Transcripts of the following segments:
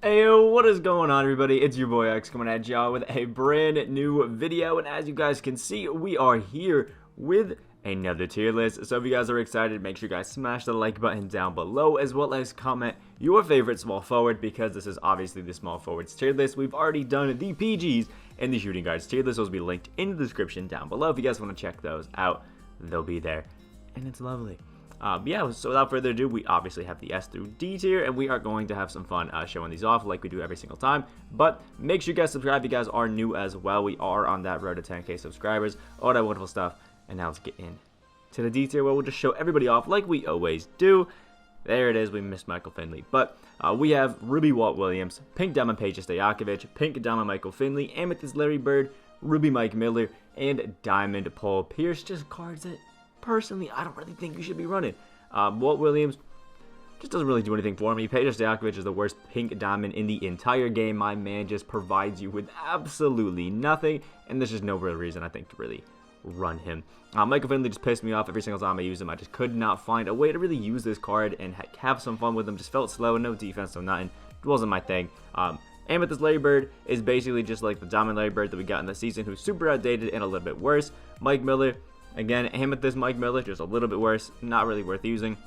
Hey, what is going on, everybody? It's your boy X coming at y'all with a brand new video, and as you guys can see, we are here with another tier list. So if you guys are excited, make sure you guys smash the like button down below, as well as comment your favorite small forward, because this is obviously the small forwards tier list. We've already done the PGs and the shooting guards tier list. Those will be linked in the description down below. If you guys want to check those out, they'll be there, and it's lovely. Yeah, so without further ado, we obviously have the S through D tier, and we are going to have some fun showing these off like we do every single time. But make sure you guys subscribe if you guys are new as well. We are on that road to 10K subscribers, all that wonderful stuff. And now let's get in to the D tier, where we'll just show everybody off like we always do. There it is, we missed Michael Finley. But we have Ruby Walt Williams, Pink Diamond Peja Stojakovic, Pink Diamond Michael Finley, Amethyst Larry Bird, Ruby Mike Miller, and Diamond Paul Pierce. Just cards that personally I don't really think you should be running. Walt Williams just doesn't really do anything for me. Peja Stojakovic is the worst pink diamond in the entire game. My man just provides you with absolutely nothing, and there's just no real reason I think to really run him. Michael Finley just pissed me off every single time I use him. I just could not find a way to really use this card and have some fun with him. Just felt slow, no defense, no nothing. It wasn't my thing. Amethyst Larry Bird is basically just like the Diamond Larry Bird that we got in the season, who's super outdated and a little bit worse. Mike Miller, again, Amethyst Mike Miller, just a little bit worse, not really worth using.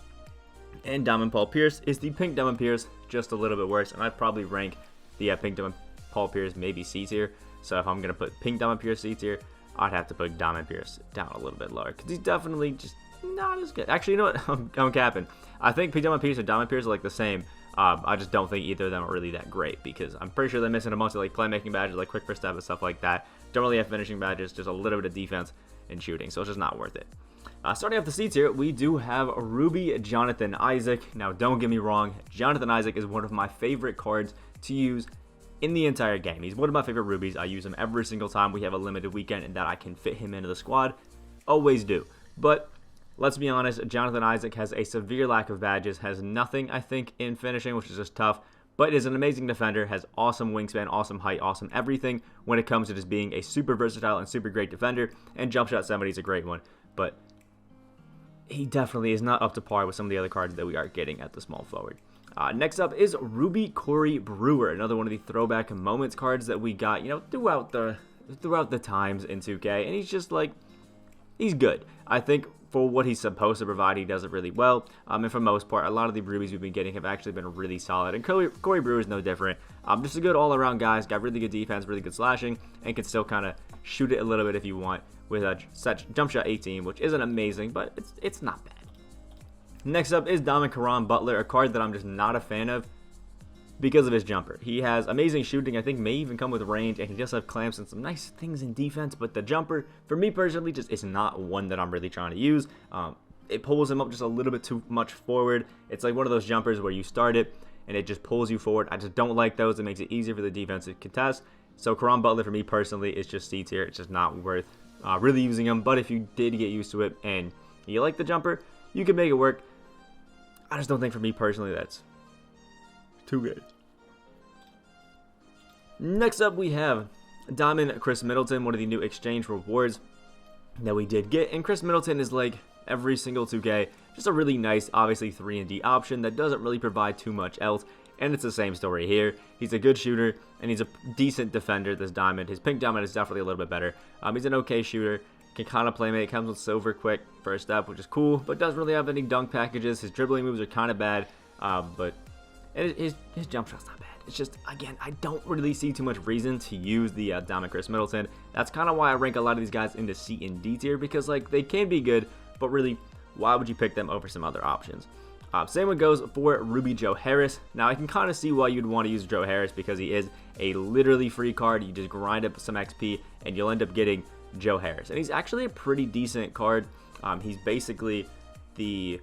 And Diamond Paul Pierce is the Pink Diamond Pierce, just a little bit worse. And I'd probably rank the Pink Diamond Paul Pierce maybe C tier. So if I'm going to put Pink Diamond Pierce C tier, I'd have to put Diamond Pierce down a little bit lower, because he's definitely just not as good. Actually, you know what? I'm capping. I think Pink Diamond Pierce and Diamond Pierce are like the same. I just don't think either of them are really that great, because I'm pretty sure they're missing a bunch of like playmaking badges, like quick first step and stuff like that. Don't really have finishing badges, just a little bit of defense and shooting, so it's just not worth it. Starting off the C tier, we do have Ruby Jonathan Isaac. Now, don't get me wrong, Jonathan Isaac is one of my favorite cards to use in the entire game. He's one of my favorite rubies. I use him every single time we have a limited weekend and that I can fit him into the squad. Always do. But let's be honest, Jonathan Isaac has a severe lack of badges, has nothing, I think, in finishing, which is just tough, but is an amazing defender, has awesome wingspan, awesome height, awesome everything when it comes to just being a super versatile and super great defender, and jump shot 70 is a great one, but he definitely is not up to par with some of the other cards that we are getting at the small forward. Next up is Ruby Corey Brewer, another one of the throwback moments cards that we got, throughout the times in 2K, and he's just like, he's good. I think for what he's supposed to provide, he does it really well. And for the most part, a lot of the rubies we've been getting have actually been really solid. And Corey Brewer is no different. Just a good all-around guy. He's got really good defense, really good slashing, and can still kind of shoot it a little bit if you want with a jump shot 18, which isn't amazing, but it's not bad. Next up is Diamond Karan Butler, a card that I'm just not a fan of because of his jumper. He has amazing shooting, I think may even come with range, and he does have clamps and some nice things in defense, but the jumper, for me personally, just is not one that I'm really trying to use. It pulls him up just a little bit too much forward. It's like one of those jumpers where you start it, and it just pulls you forward. I just don't like those. It makes it easier for the defense to contest. So Karan Butler, for me personally, is just C tier. It's just not worth really using him, but if you did get used to it, and you like the jumper, you can make it work. I just don't think for me personally that's too good. Next up, we have Diamond Chris Middleton, one of the new exchange rewards that we did get. And Chris Middleton is like every single 2K, just a really nice, obviously 3-and-D option that doesn't really provide too much else. And it's the same story here. He's a good shooter, and he's a decent defender, this Diamond. His Pink Diamond is definitely a little bit better. He's an okay shooter. Can kind of play mate, comes with silver quick first step, which is cool, but doesn't really have any dunk packages. His dribbling moves are kind of bad, but his jump shot's not bad. It's just, again, I don't really see too much reason to use the Diamond Chris Middleton. That's kind of why I rank a lot of these guys into C and D tier, because like they can be good, but really, why would you pick them over some other options? Same one goes for Ruby Joe Harris. Now, I can kind of see why you'd want to use Joe Harris, because he is a literally free card. You just grind up some XP, and you'll end up getting Joe Harris, and he's actually a pretty decent card. He's basically the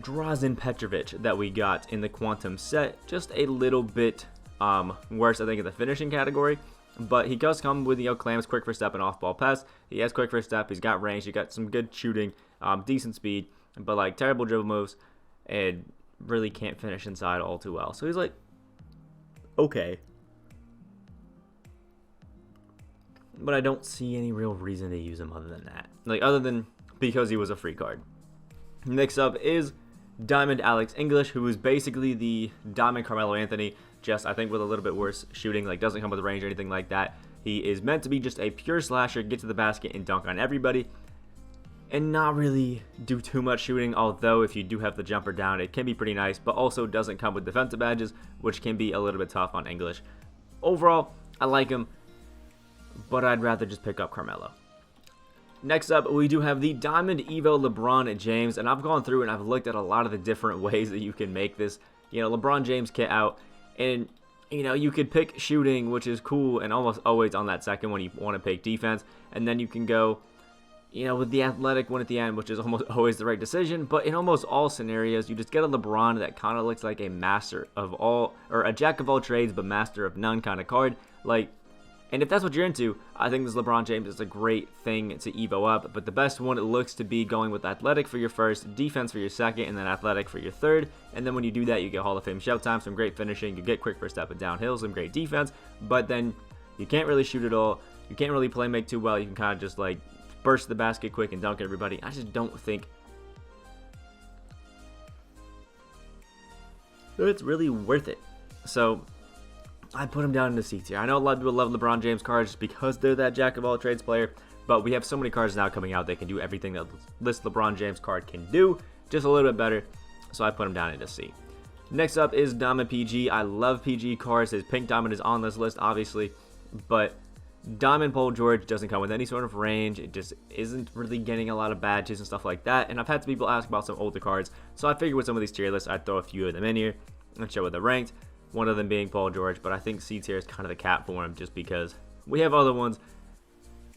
Drazen Petrovic that we got in the Quantum set, just a little bit worse, I think, in the finishing category, but he does come with clamps, quick first step, and off-ball pass. He has quick first step, he's got range, he got some good shooting, decent speed, but like terrible dribble moves, and really can't finish inside all too well. So he's like, okay, but I don't see any real reason to use him other than that. Like, other than because he was a free card. Next up is Diamond Alex English, who is basically the Diamond Carmelo Anthony just I think with a little bit worse shooting, like doesn't come with range or anything like that. He is meant to be just a pure slasher, get to the basket and dunk on everybody, and not really do too much shooting, although if you do have the jumper down, it can be pretty nice, but also doesn't come with defensive badges, which can be a little bit tough on English. Overall, I like him, but I'd rather just pick up Carmelo. Next up, we do have the Diamond Evo LeBron James, and I've gone through and I've looked at a lot of the different ways that you can make this, LeBron James kit out, and you could pick shooting, which is cool, and almost always on that second one you want to pick defense, and then you can go with the athletic one at the end, which is almost always the right decision. But in almost all scenarios, you just get a LeBron that kind of looks like a master of all, or a jack of all trades, but master of none kind of card. And if that's what you're into, I think this LeBron James is a great thing to Evo up. But the best one, it looks to be going with athletic for your first, defense for your second, and then athletic for your third. And then when you do that, you get Hall of Fame shout time, some great finishing, you get quick first step and downhill, some great defense. But then you can't really shoot at all. You can't really play make too well. You can kind of just burst the basket quick and dunk everybody. I just don't think it's really worth it. So I put him down in the C tier. I know a lot of people love LeBron James cards just because they're that jack of all trades player, but we have so many cards now coming out that can do everything that this LeBron James card can do, just a little bit better. So I put him down into C. Next up is Diamond PG. I love PG cards. His pink diamond is on this list, obviously, but Diamond Paul George doesn't come with any sort of range. It just isn't really getting a lot of badges and stuff like that. And I've had people ask about some older cards, so I figured with some of these tier lists, I'd throw a few of them in here and show where they're ranked. One of them being Paul George, but I think C tier is kind of the cap for him just because we have other ones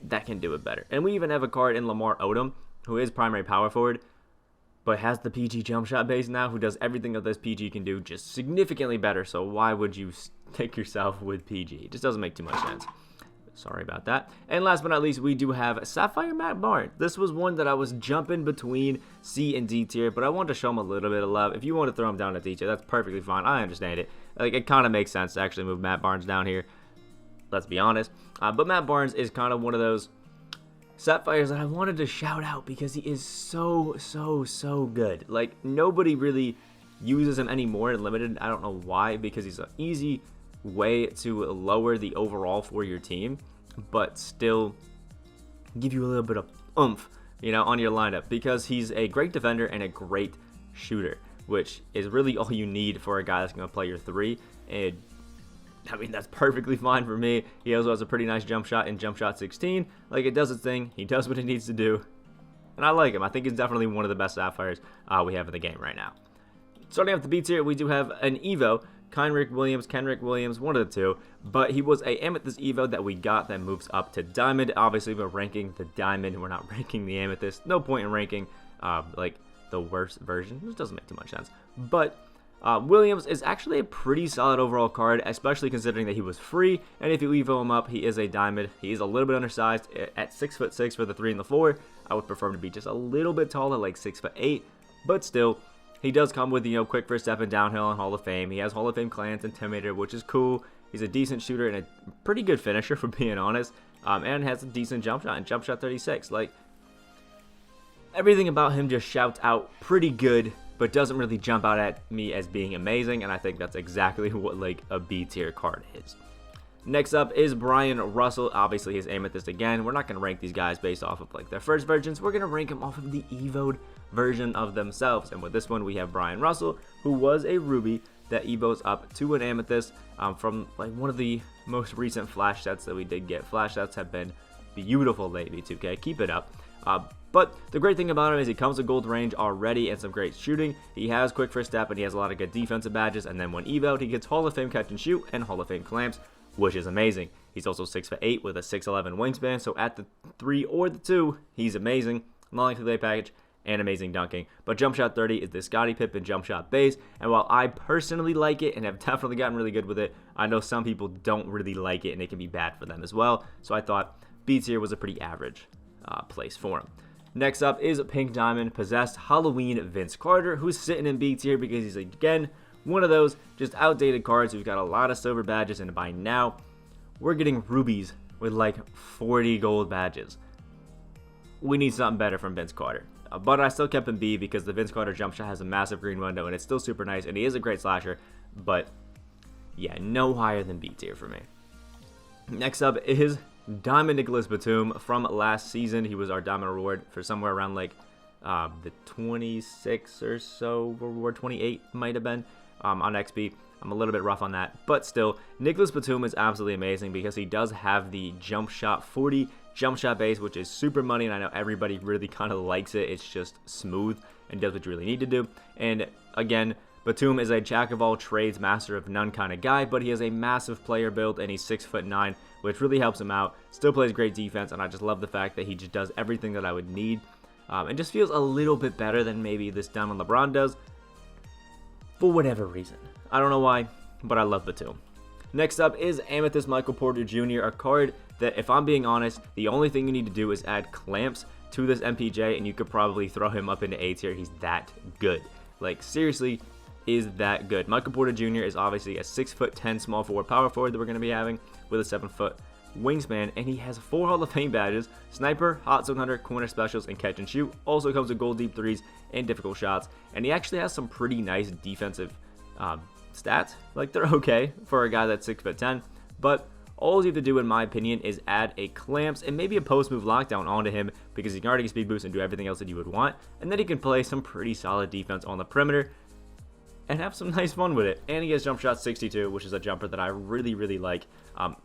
that can do it better. And we even have a card in Lamar Odom, who is primary power forward, but has the PG jump shot base now, who does everything that this PG can do just significantly better. So why would you stick yourself with PG? It just doesn't make too much sense. Sorry about that. And last but not least, we do have Sapphire Matt Barnes. This was one that I was jumping between C and D tier, but I wanted to show him a little bit of love. If you want to throw him down to D tier, that's perfectly fine. I understand it. It kind of makes sense to actually move Matt Barnes down here. Let's be honest. But Matt Barnes is kind of one of those Sapphires that I wanted to shout out because he is so good. Nobody really uses him anymore in Limited. I don't know why, because he's an easy way to lower the overall for your team, but still give you a little bit of oomph, on your lineup, because he's a great defender and a great shooter, which is really all you need for a guy that's going to play your three. And I mean, that's perfectly fine for me. He also has a pretty nice jump shot in jump shot 16. It does its thing. He does what it needs to do, and I like him. I think he's definitely one of the best Sapphires we have in the game right now. Starting off the B tier, we do have an Evo, Kenrick Williams, one of the two, but he was a Amethyst Evo that we got that moves up to Diamond. Obviously, we're ranking the Diamond, we're not ranking the Amethyst. No point in ranking, the worst version. This doesn't make too much sense. But Williams is actually a pretty solid overall card, especially considering that he was free, and if you Evo him up, he is a Diamond. He is a little bit undersized at 6'6" for the 3 and the 4. I would prefer him to be just a little bit taller, like 6'8", but still, he does come with, quick first step and downhill and Hall of Fame. He has Hall of Fame Clan's Intimidator, which is cool. He's a decent shooter and a pretty good finisher, for being honest. And has a decent jump shot and jump shot 36. Everything about him just shouts out pretty good, but doesn't really jump out at me as being amazing. And I think that's exactly what a B tier card is. Next up is Brian Russell. Obviously, his Amethyst again. We're not going to rank these guys based off of their first versions. We're going to rank them off of the Evo'd version of themselves. And with this one, we have Brian Russell, who was a Ruby that Evos up to an Amethyst from one of the most recent flash sets that we did get. Flash sets have been beautiful lately, 2K. Keep it up. But the great thing about him is he comes with gold range already and some great shooting. He has quick first step and he has a lot of good defensive badges. And then when Evo'd, he gets Hall of Fame catch and shoot and Hall of Fame clamps, which is amazing. He's also 6'8" with a 6'11" wingspan, so at the 3 or the 2, he's amazing. Non-lethal package and amazing dunking. But jump shot 30 is the Scottie Pippen jump shot base, and while I personally like it and have definitely gotten really good with it, I know some people don't really like it and it can be bad for them as well. So I thought B tier was a pretty average place for him. Next up is Pink Diamond Possessed Halloween Vince Carter, who's sitting in B tier because he's, again, one of those just outdated cards who've got a lot of silver badges, and by now we're getting rubies with 40 gold badges. We need something better from Vince Carter. But I still kept him B because the Vince Carter jump shot has a massive green window and it's still super nice, and he is a great slasher, but yeah, no higher than B tier for me. Next up is Diamond Nicholas Batum from last season. He was our Diamond reward for somewhere around like the 26 or so reward, 28 might have been on XP. I'm a little bit rough on that, but still, Nicholas Batum is absolutely amazing because he does have the jump shot 40 jump shot base, which is super money, and I know everybody really kind of likes it. It's just smooth and does what you really need to do. And again, Batum is a jack of all trades, master of none kind of guy, but he has a massive player build and he's 6'9", which really helps him out. Still plays great defense, and I just love the fact that he just does everything that I would need. And just feels a little bit better than maybe this Diamond LeBron does, for whatever reason. I don't know why, but I love Batum. Next up is Amethyst Michael Porter Jr., a card that, if I'm being honest, the only thing you need to do is add clamps to this MPJ, and you could probably throw him up into A tier. He's that good. Like, seriously, is that good. Michael Porter Jr. is obviously a 6'10" small forward, power forward that we're going to be having with a 7-foot wingspan, and he has 4 Hall of Fame badges: Sniper, Hot Zone Hunter, Corner Specials, and Catch and Shoot. Also comes with gold deep threes and difficult shots, and he actually has some pretty nice defensive stats. Like, they're okay for a guy that's 6'10", but all you have to do, in my opinion, is add a clamps and maybe a post move lockdown onto him, because he can already get speed boost and do everything else that you would want, and then he can play some pretty solid defense on the perimeter and have some nice fun with it. And he has jump shot 62, which is a jumper that I really like, and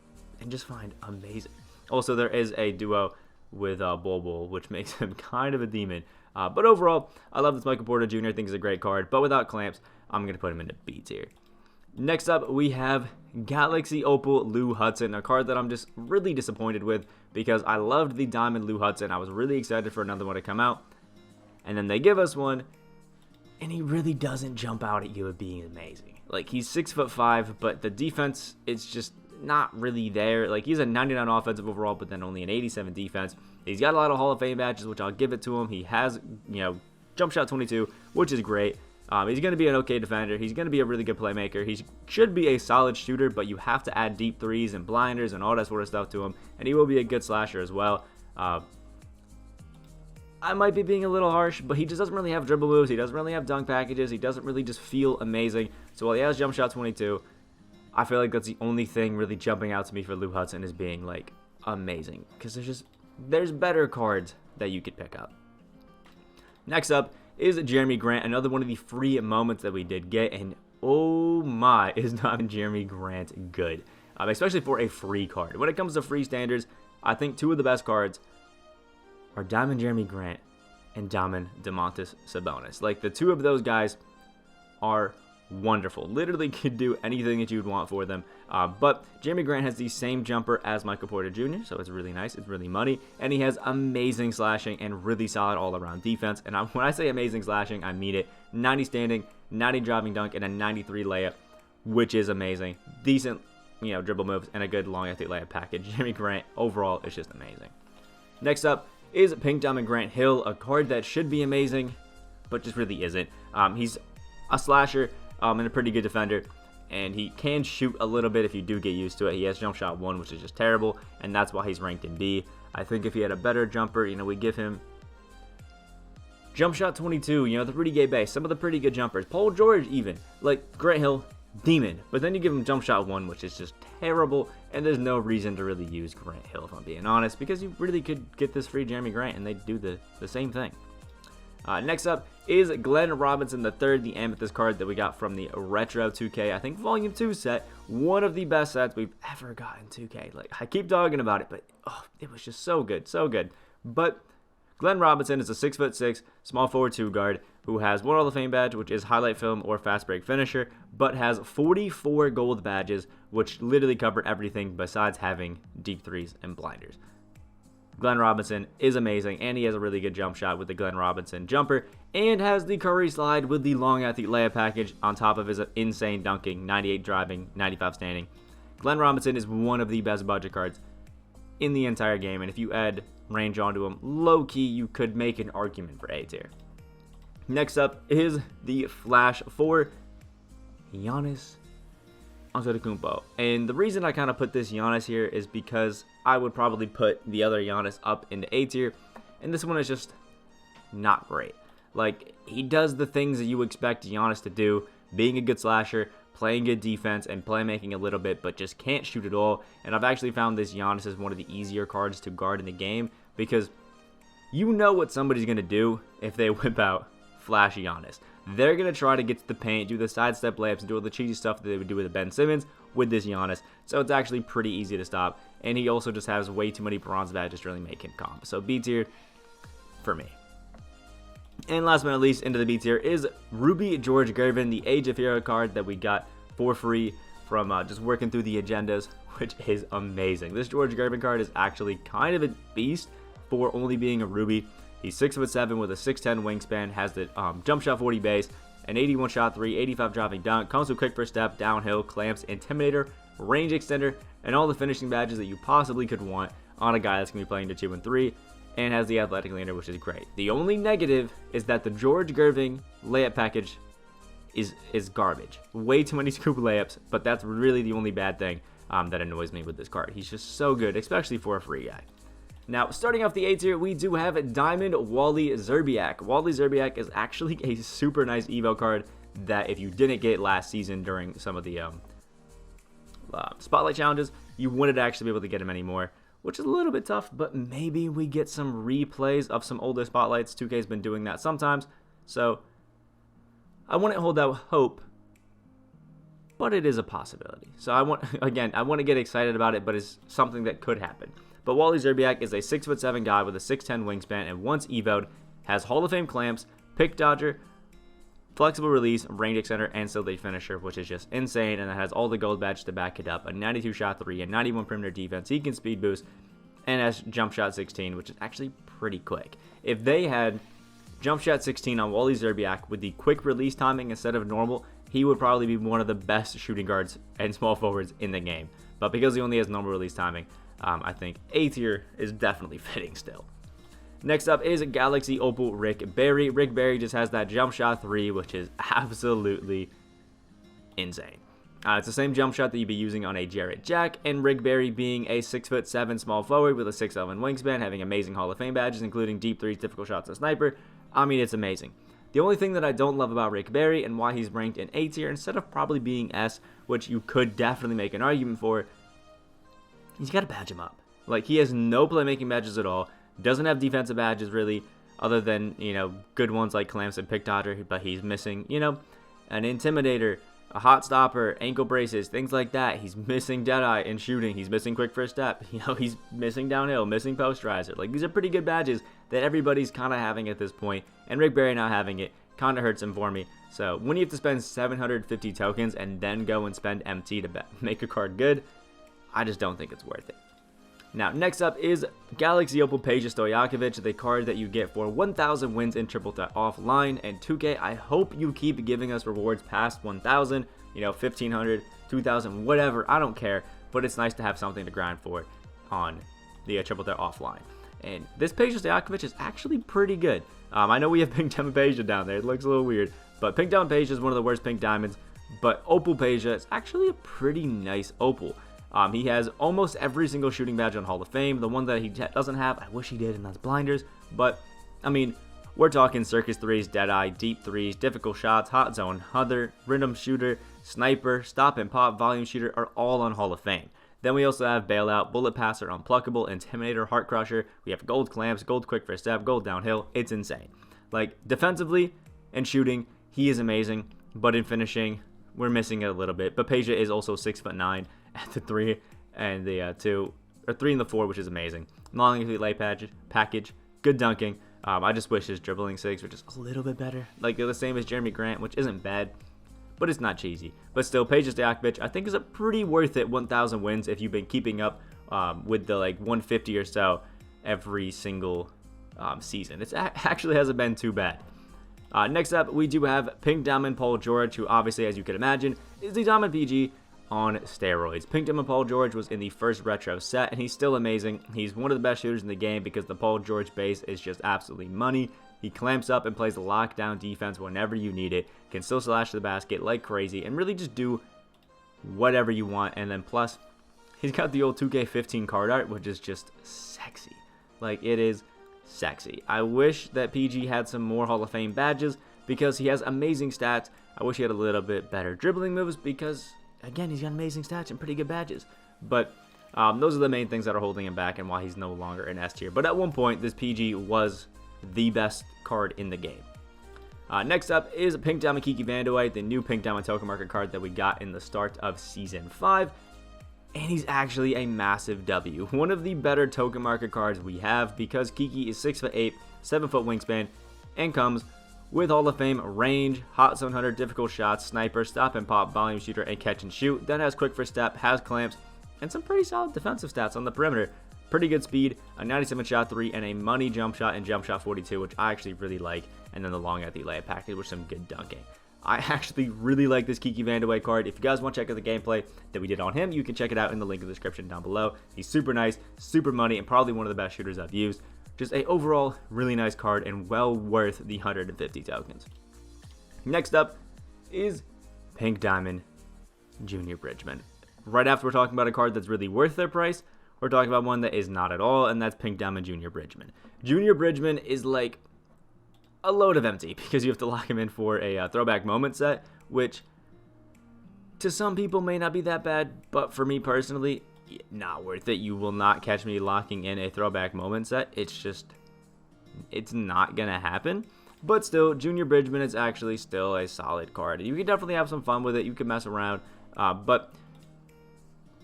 just find amazing. Also, there is a duo with Bol, which makes him kind of a demon. But overall, I love this Michael Porter Jr. I think he's a great card, but without clamps, I'm going to put him into B tier. Next up, we have Galaxy Opal Lou Hudson, a card that I'm just really disappointed with because I loved the Diamond Lou Hudson. I was really excited for another one to come out, and then they give us one, and he really doesn't jump out at you as being amazing. Like, he's 6'5", but the defense, it's just not really there. Like, he's a 99 offensive overall, but then only an 87 defense. He's got a lot of Hall of Fame badges, which I'll give it to him. He has, jump shot 22, which is great. He's going to be an okay defender. He's going to be a really good playmaker. He should be a solid shooter, but you have to add deep threes and blinders and all that sort of stuff to him, and he will be a good slasher as well. I might be being a little harsh, but he just doesn't really have dribble moves. He doesn't really have dunk packages. He doesn't really just feel amazing. So while he has jump shot 22, I feel like that's the only thing really jumping out to me for Lou Hudson is being, like, amazing. Because there's better cards that you could pick up. Next up is Jeremy Grant, another one of the free moments that we did get. And oh my, is not Jeremy Grant good. Especially for a free card. When it comes to free standards, I think two of the best cards are Diamond Jeremy Grant and Diamond Domantas Sabonis. Like, the two of those guys are wonderful. Literally could do anything that you'd want for them. But Jeremy Grant has the same jumper as Michael Porter Jr., so it's really nice. It's really money. And he has amazing slashing and really solid all-around defense. And when I say amazing slashing, I mean it. 90 standing, 90 driving dunk, and a 93 layup, which is amazing. Decent, dribble moves and a good long athlete layup package. Jeremy Grant, overall, is just amazing. Next up is Pink Diamond Grant Hill, a card that should be amazing, but just really isn't. He's a slasher and a pretty good defender, and he can shoot a little bit if you do get used to it. He has jump shot 1, which is just terrible, and that's why he's ranked in B. I think if he had a better jumper, we give him jump shot 22, the pretty gay base, some of the pretty good jumpers. Paul George even, like Grant Hill, demon. But then you give him jump shot 1, which is just terrible, and there's no reason to really use Grant Hill, if I'm being honest, because you really could get this free Jeremy Grant, and they do the same thing. Next up is Glenn Robinson III, the Amethyst card that we got from the Retro 2K, I think Volume 2 set. One of the best sets we've ever gotten 2K. Like, I keep talking about it, but it was just so good, so good. But Glenn Robinson is a 6'6", small forward 2 guard who has one Hall of Fame badge, which is highlight film or fast break finisher, but has 44 gold badges, which literally cover everything besides having deep threes and blinders. Glenn Robinson is amazing, and he has a really good jump shot with the Glenn Robinson jumper, and has the Curry slide with the long athlete layup package on top of his insane dunking, 98 driving, 95 standing. Glenn Robinson is one of the best budget cards in the entire game, and if you add range onto him, low-key, you could make an argument for A tier. Next up is the Flash for Giannis Antetokounmpo, and the reason I kind of put this Giannis here is because I would probably put the other Giannis up into A tier, and this one is just not great. Like, he does the things that you expect Giannis to do, being a good slasher, playing good defense and playmaking a little bit, but just can't shoot at all. And I've actually found this Giannis is one of the easier cards to guard in the game, because you know what somebody's going to do if they whip out flashy Giannis. They're going to try to get to the paint, do the sidestep layups, and do all the cheesy stuff that they would do with Ben Simmons with this Giannis. So it's actually pretty easy to stop. And he also just has way too many bronze badges to really make him comp. So B tier for me. And last but not least, into the B tier is Ruby George Gervin, the Age of Hero card that we got for free from just working through the agendas, which is amazing. This George Gervin card is actually kind of a beast for only being a Ruby. He's 6'7" with a 6'10" wingspan, has the jump shot 40 base, an 81 shot 3, 85 dropping dunk, comes with quick first step, downhill, clamps, intimidator, range extender, and all the finishing badges that you possibly could want on a guy that's going to be playing to 2 and 3, and has the athletic leaner, which is great. The only negative is that the George Gervin layup package is garbage. Way too many scoop layups, but that's really the only bad thing that annoys me with this card. He's just so good, especially for a free guy. Now, starting off the A tier, we do have Diamond Wally Szczerbiak. Wally Szczerbiak is actually a super nice evo card that if you didn't get last season during some of the spotlight challenges, you wouldn't actually be able to get him anymore, which is a little bit tough, but maybe we get some replays of some older spotlights. 2K's been doing that sometimes, so I wouldn't hold out hope, but it is a possibility. So I want to get excited about it, but it's something that could happen. But Wally Szczerbiak is a 6'7" guy with a 6'10" wingspan, and once evoed, has Hall of Fame clamps, pick dodger, flexible release, range extender, and still finisher, which is just insane, and it has all the gold badges to back it up, a 92 shot 3, a 91 perimeter defense, he can speed boost, and has jump shot 16, which is actually pretty quick. If they had jump shot 16 on Wally Szczerbiak with the quick release timing instead of normal, he would probably be one of the best shooting guards and small forwards in the game. But because he only has normal release timing, I think A tier is definitely fitting still. Next up is Galaxy Opal Rick Barry. Rick Barry just has that jump shot 3, which is absolutely insane. It's the same jump shot that you'd be using on a Jarrett Jack, and Rick Barry being a 6'7" small forward with a 6'11" wingspan, having amazing Hall of Fame badges, including deep threes, difficult shots, and sniper. I mean, it's amazing. The only thing that I don't love about Rick Barry and why he's ranked in A tier instead of probably being S, which you could definitely make an argument for, he's got to badge him up. Like, he has no playmaking badges at all. Doesn't have defensive badges, really, other than, good ones like clamps and pick dodger, but he's missing, an intimidator, a hot stopper, ankle braces, things like that. He's missing Deadeye in shooting. He's missing quick first step. He's missing downhill, missing posterizer. Like, these are pretty good badges that everybody's kind of having at this point, and Rick Barry not having it kind of hurts him for me. So when you have to spend 750 tokens and then go and spend MT to make a card good, I just don't think it's worth it. Now, next up is Galaxy Opal Peja Stojakovic, the card that you get for 1,000 wins in triple threat offline. And 2K, I hope you keep giving us rewards past 1,000, 1,500, 2,000, whatever, I don't care. But it's nice to have something to grind for on the triple threat offline. And this Peja Stojakovic is actually pretty good. I know we have Pink Diamond Peja down there. It looks a little weird. But Pink Diamond Peja is one of the worst pink diamonds. But Opal Peja is actually a pretty nice Opal. He has almost every single shooting badge on Hall of Fame. The one that he doesn't have, I wish he did, and that's blinders. But, I mean, we're talking circus threes, deadeye, deep threes, difficult shots, hot zone, other, rhythm shooter, sniper, stop and pop, volume shooter are all on Hall of Fame. Then we also have bailout, bullet passer, unpluckable, intimidator, heart crusher. We have gold clamps, gold quick first step, gold downhill. It's insane. Like, defensively and shooting, he is amazing. But in finishing, we're missing it a little bit. But Peja is also 6'9" at the 3 and the 2, or 3 and the 4, which is amazing. Long lay package, good dunking. I just wish his dribbling 6 were just a little bit better. Like, they're the same as Jeremy Grant, which isn't bad, but it's not cheesy. But still, Peja Stojakovic, I think, is a pretty worth it 1,000 wins if you've been keeping up with the 150 or so every single season. It actually hasn't been too bad. Next up, we do have Pink Diamond Paul George, who obviously, as you can imagine, is the Diamond PG on steroids. Pink Diamond Paul George was in the first retro set, and he's still amazing. He's one of the best shooters in the game because the Paul George base is just absolutely money. He clamps up and plays the lockdown defense whenever you need it, can still slash the basket like crazy, and really just do whatever you want. And then plus, he's got the old 2K15 card art, which is just sexy. Like, it is sexy. I wish that PG had some more Hall of Fame badges because he has amazing stats, I wish he had a little bit better dribbling moves because, again, he's got amazing stats and pretty good badges. But those are the main things that are holding him back and why he's no longer in S tier. But at one point, this PG was the best card in the game. Next up is Pink Diamond Kiki Vandeweghe, the new Pink Diamond token market card that we got in the start of Season 5. And he's actually a massive W. One of the better token market cards we have because Kiki is 6'8", 7-foot wingspan, and comes with Hall of Fame range, hot zone hunter, difficult shots, sniper, stop and pop, volume shooter, and catch and shoot. Then has quick first step, has clamps, and some pretty solid defensive stats on the perimeter. Pretty good speed, a 97 shot 3, and a money jump shot and jump shot 42, which I actually really like. And then the long at the layup package with some good dunking. I actually really like this Kiki Vandeweghe card. If you guys want to check out the gameplay that we did on him, you can check it out in the link in the description down below. He's super nice, super money, and probably one of the best shooters I've used. Just a overall really nice card and well worth the 150 tokens. Next up is Pink Diamond Junior Bridgman. Right after we're talking about a card that's really worth their price, we're talking about one that is not at all, and that's Pink Diamond Junior Bridgman. Junior Bridgman is like a load of empty because you have to lock him in for a throwback moment set, which to some people may not be that bad, but for me personally, not worth it. You will not catch me locking in a throwback moment set. It's not gonna happen. But still, Junior Bridgman is actually still a solid card. You can definitely have some fun with it. You can mess around, but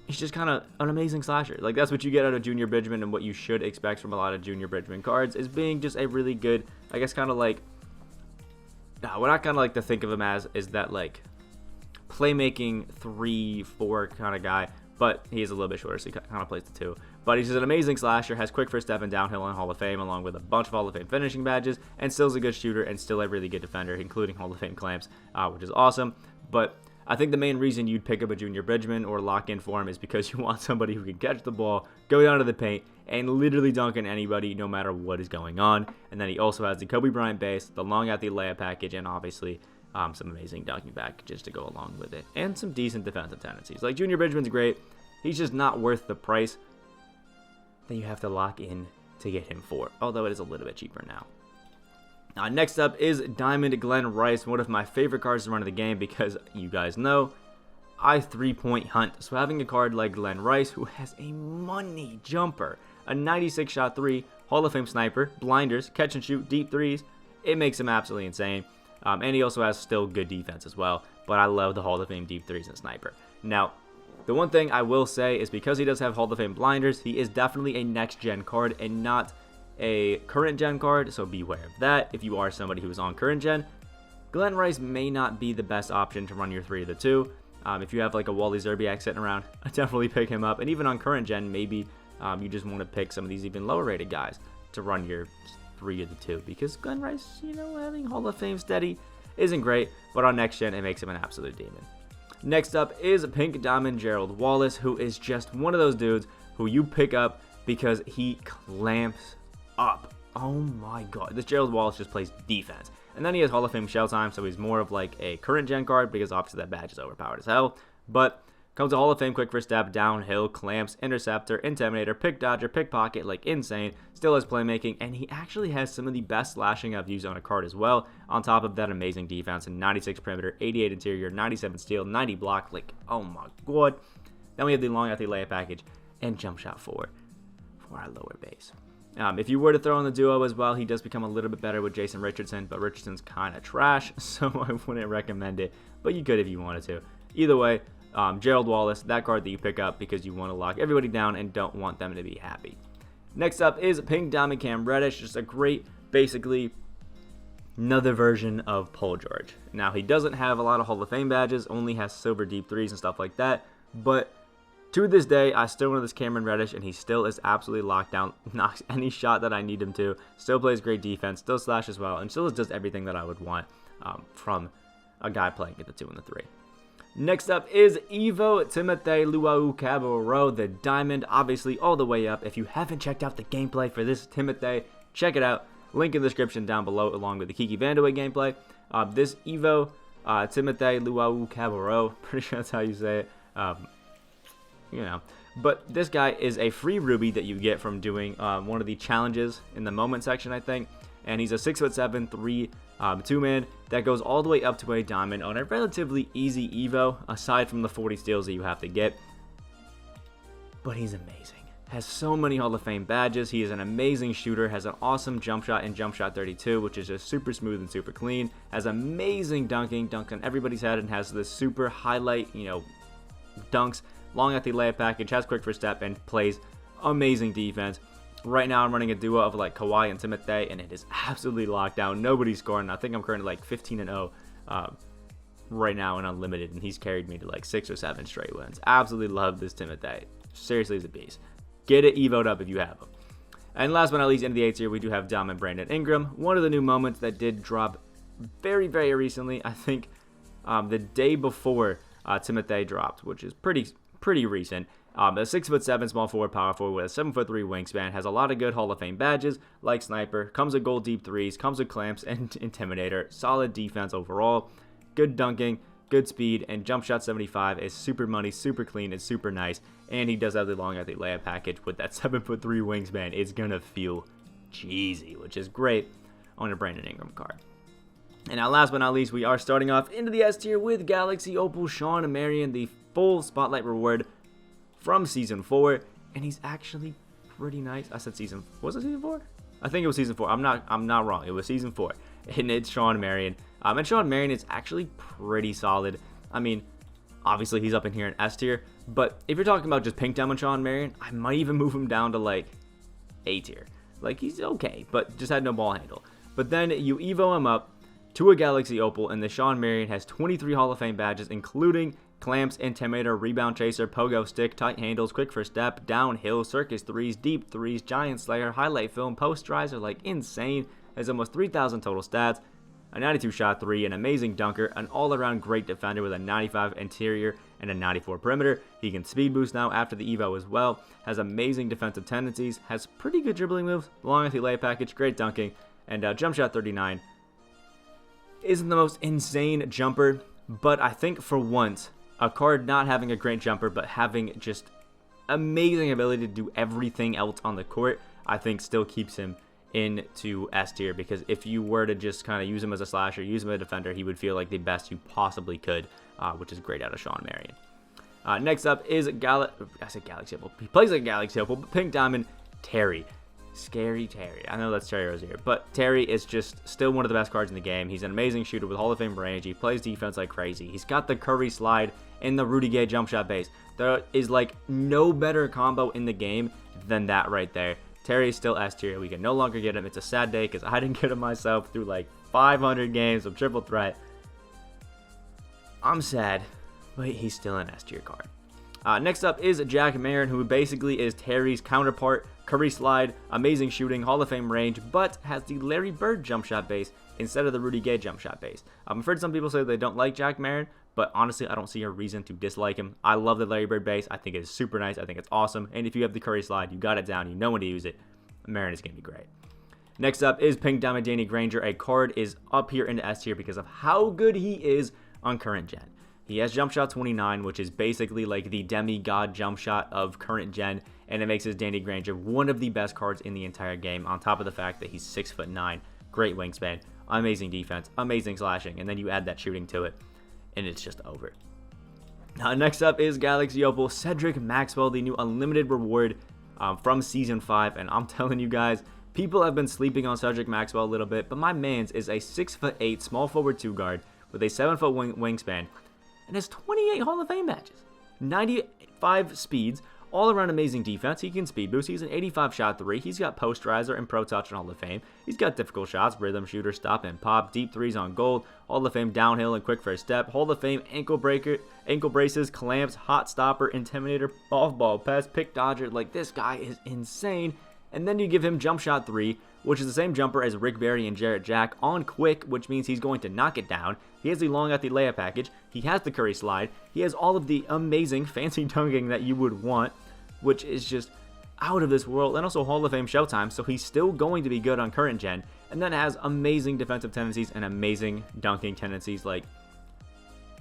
he's just kind of an amazing slasher. Like, that's what you get out of Junior Bridgman, and what you should expect from a lot of Junior Bridgman cards is being just a really good, I guess, kind of like, what I kind of like to think of him as is that, like, playmaking 3-4 kind of guy, but he is a little bit shorter, so he kind of plays the 2. But he's just an amazing slasher, has quick first step and downhill in Hall of Fame, along with a bunch of Hall of Fame finishing badges, and still is a good shooter and still a really good defender, including Hall of Fame clamps, which is awesome. But I think the main reason you'd pick up a Junior Bridgman or lock in for him is because you want somebody who can catch the ball, go down to the paint, and literally dunk on anybody no matter what is going on. And then he also has the Kobe Bryant base, the long out the layup package, and obviously some amazing dunking packages to go along with it, and some decent defensive tendencies. Like, Junior Bridgman's great. He's just not worth the price that you have to lock in to get him for, although it is a little bit cheaper now. Next up is Diamond Glenn Rice, one of my favorite cards to run in the game because you guys know I 3-point hunt. So having a card like Glenn Rice, who has a money jumper, a 96 shot 3, Hall of Fame sniper, blinders, catch and shoot, deep threes, it makes him absolutely insane. And he also has still good defense as well, but I love the Hall of Fame deep threes and sniper. Now, the one thing I will say is because he does have Hall of Fame blinders, he is definitely a next-gen card and not a current gen card, so beware of that. If you are somebody who is on current gen, Glenn Rice may not be the best option to run your 3 of the 2. If you have like a Wally Zerbiak sitting around, I definitely pick him up. And even on current gen, maybe you just want to pick some of these even lower rated guys to run your 3 of the 2, because Glenn Rice, you know, having Hall of Fame steady isn't great, but on next gen it makes him an absolute demon. Next up is Pink Diamond Gerald Wallace, who is just one of those dudes who you pick up because he clamps up. Oh my god, this Gerald Wallace just plays defense. And then he has Hall of Fame shell time, so he's more of like a current gen card because obviously that badge is overpowered as hell. But comes to Hall of Fame quick first step, downhill, clamps, interceptor, intimidator, pick dodger, pickpocket, like insane. Still has playmaking, and he actually has some of the best slashing I've used on a card as well. On top of that amazing defense and 96 perimeter, 88 interior, 97 steal, 90 block, like oh my god. Then we have the long athlete layup package and jump shot 4 for our lower base. If you were to throw in the duo as well, he does become a little bit better with Jason Richardson, but Richardson's kind of trash, so I wouldn't recommend it, but you could if you wanted to. Either way, Gerald Wallace, that card that you pick up because you want to lock everybody down and don't want them to be happy. Next up is Pink Diamond Cam Reddish, just a great, basically, another version of Paul George. Now, he doesn't have a lot of Hall of Fame badges, only has silver deep threes and stuff like that, but to this day, I still run this Cameron Reddish, and he still is absolutely locked down, knocks any shot that I need him to, still plays great defense, still slashes well, and still does everything that I would want from a guy playing at the 2 and the 3. Next up is Evo Timothy Luau Cabarro, the diamond, obviously all the way up. If you haven't checked out the gameplay for this Timothy, check it out. Link in the description down below, along with the Kiki Vandeweghe gameplay. This Evo Timothy Luau Cabarro, pretty sure that's how you say it. You know, but this guy is a free ruby that you get from doing one of the challenges in the moment section, I think, and he's a 6'7", 2-man that goes all the way up to a diamond on a relatively easy evo, aside from the 40 steals that you have to get. But he's amazing. Has so many Hall of Fame badges. He is an amazing shooter, has an awesome jump shot in jump shot 32, which is just super smooth and super clean. Has amazing dunking, dunks on everybody's head, and has this super highlight, dunks, long at the layup package, has quick first step, and plays amazing defense. Right now I'm running a duo of like Kawhi and Timothy, and it is absolutely locked down. Nobody's scoring. I think I'm currently like 15-0 right now in Unlimited, and he's carried me to like 6 or 7 straight wins. Absolutely love this Timothy. Seriously, he's a beast. Get it evoed up if you have him. And last but not least, into the 8th tier, we do have Diamond Brandon Ingram. One of the new moments that did drop very, very recently. I think the day before Timothy dropped, which is pretty recent. A 6'7" small forward, power forward with a 7'3" wingspan. Has a lot of good Hall of Fame badges like Sniper. Comes with gold deep threes. Comes with clamps and Intimidator. Solid defense overall. Good dunking. Good speed, and jump shot 75 is super money, super clean, and super nice. And he does have the long athlete layup package with that 7'3" wingspan. It's gonna feel cheesy, which is great on a Brandon Ingram card. And now, last but not least, we are starting off into the S tier with Galaxy Opal Shawn Marion, the full spotlight reward from season 4, and he's actually pretty nice. I said season. Was it season 4? I think it was season 4. I'm not wrong. It was season 4, and it's Shawn Marion. And Shawn Marion is actually pretty solid. I mean, obviously he's up in here in S tier, but if you're talking about just pink diamond Shawn Marion, I might even move him down to like A tier. Like, he's okay, but just had no ball handle. But then you evo him up to a Galaxy Opal, and the Shawn Marion has 23 Hall of Fame badges, including clamps, intimidator, rebound chaser, pogo stick, tight handles, quick first step, downhill, circus threes, deep threes, giant slayer, highlight film, posterizer, like insane. Has almost 3,000 total stats. A 92 shot 3, an amazing dunker, an all-around great defender with a 95 interior and a 94 perimeter. He can speed boost now after the evo as well. Has amazing defensive tendencies, has pretty good dribbling moves, long athlete layup package, great dunking, and jump shot 39. Isn't the most insane jumper, but I think for once, a card not having a great jumper but having just amazing ability to do everything else on the court, I think still keeps him into S tier, because if you were to just kind of use him as a slasher, use him as a defender, he would feel like the best you possibly could, which is great out of Shawn Marion. Next up is Galaxy Opal. He plays like Galaxy Opal, but pink diamond Terry. Scary Terry. I know that's Terry Rozier, but Terry is just still one of the best cards in the game. He's an amazing shooter with Hall of Fame range. He plays defense like crazy. He's got the Curry slide and the Rudy Gay jump shot base. There is like no better combo in the game than that right there. Terry is still S tier. We can no longer get him. It's a sad day because I didn't get him myself through like 500 games of triple threat. I'm sad, but he's still an S tier card. Next up is Jack Marin, who basically is Terry's counterpart. Curry slide, amazing shooting, Hall of Fame range, but has the Larry Bird jump shot base instead of the Rudy Gay jump shot base. I've heard some people say they don't like Jack Marin, but honestly, I don't see a reason to dislike him. I love the Larry Bird base. I think it is super nice. I think it's awesome. And if you have the Curry slide, you got it down. You know when to use it. Marin is going to be great. Next up is Pink Diamond Danny Granger. A card is up here into S tier because of how good he is on current gen. He has jump shot 29, which is basically like the demigod jump shot of current gen, and it makes his Danny Granger one of the best cards in the entire game, on top of the fact that he's 6'9", great wingspan, amazing defense, amazing slashing, and then you add that shooting to it, and it's just over. Next up is Galaxy Opal Cedric Maxwell, the new unlimited reward from Season 5, and I'm telling you guys, people have been sleeping on Cedric Maxwell a little bit, but my man's is a 6'8", small forward 2 guard with a 7-foot wingspan, and has 28 Hall of Fame badges, 95 speeds, all around amazing defense. He can speed boost. He's an 85 shot 3. He's got posterizer and pro touch in Hall of Fame. He's got difficult shots, rhythm shooter, stop and pop, deep threes on gold, Hall of Fame downhill and quick first step, Hall of Fame ankle braces, clamps, hot stopper, intimidator, off ball pass, pick dodger. Like, this guy is insane. And then you give him jump shot 3, which is the same jumper as Rick Barry and Jarrett Jack on quick, which means he's going to knock it down. He has the long athlete layup package. He has the Curry slide. He has all of the amazing fancy dunking that you would want, which is just out of this world. And also Hall of Fame showtime, so he's still going to be good on current gen. And then has amazing defensive tendencies and amazing dunking tendencies. Like,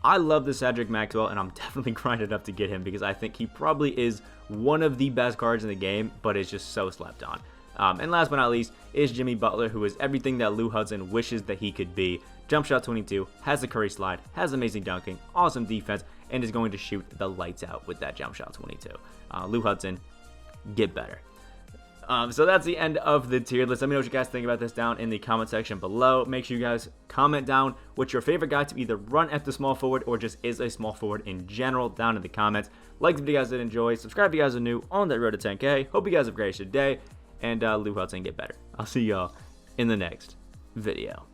I love the Cedric Maxwell, and I'm definitely grinded up to get him because I think he probably is one of the best cards in the game, but is just so slept on. And last but not least is Jimmy Butler, who is everything that Lou Hudson wishes that he could be. Jump shot 22, has the Curry slide, has amazing dunking, awesome defense, and is going to shoot the lights out with that jump shot 22. Lou Hudson, get better. So that's the end of the tier list. Let me know what you guys think about this down in the comment section below. Make sure you guys comment down what's your favorite guy to either run at the small forward or just is a small forward in general down in the comments. Like the video, guys did enjoy. Subscribe if you guys are new on that road to 10K. Hope you guys have a great day. And Lou Hudson, get better. I'll see y'all in the next video.